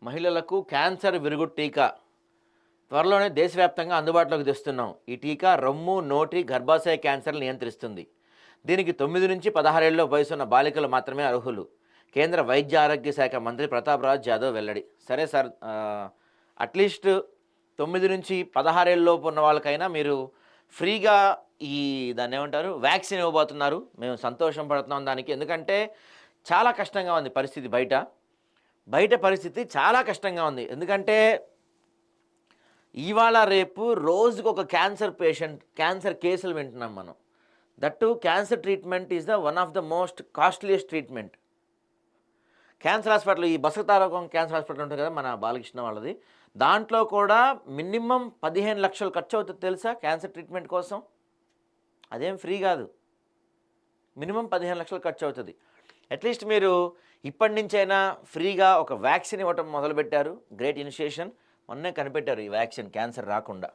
మహిళలకు క్యాన్సర్ విరుగుడు టీకా త్వరలోనే దేశవ్యాప్తంగా అందుబాటులోకి తెస్తున్నాం. ఈ టీకా రొమ్ము, నోటి, గర్భాశయ క్యాన్సర్లు నియంత్రిస్తుంది. దీనికి 9 నుంచి 16 ఏళ్ల వయసున్న బాలికలు మాత్రమే అర్హులు. కేంద్ర వైద్య ఆరోగ్య శాఖ మంత్రి ప్రతాప్ రాజ్ జాదవ్ వెల్లడి. సరే సార్, అట్లీస్ట్ 9 నుంచి 16 ఏళ్ళలోపు ఉన్న వాళ్ళకైనా మీరు ఫ్రీగా ఈ దాన్ని ఏమంటారు వ్యాక్సిన్ ఇవ్వబోతున్నారు. మేము సంతోషం పడుతున్నాం దానికి. ఎందుకంటే చాలా కష్టంగా ఉంది పరిస్థితి బయట పరిస్థితి చాలా కష్టంగా ఉంది. ఎందుకంటే ఇవాళ రేపు రోజుకు ఒక క్యాన్సర్ కేసులు వింటున్నాం మనం. That cancer treatment is the one of the most costliest treatment. Cancer hospital, ఈ బసవతారకం క్యాన్సర్ హాస్పిటల్ ఉంటుంది కదా మన బాలకృష్ణ వాళ్ళది, దాంట్లో కూడా మినిమం 15 లక్షలు ఖర్చు అవుతుంది తెలుసా క్యాన్సర్ ట్రీట్మెంట్ కోసం. అదేం ఫ్రీ కాదు, మినిమం 15 లక్షలు ఖర్చు అవుతుంది. అట్లీస్ట్ మీరు ఇప్పటి నుంచైనా ఫ్రీగా ఒక వ్యాక్సిన్ ఇవ్వటం మొదలుపెట్టారు. Great initiation. మొన్నే కనిపెట్టారు ఈ వ్యాక్సిన్ క్యాన్సర్ రాకుండా.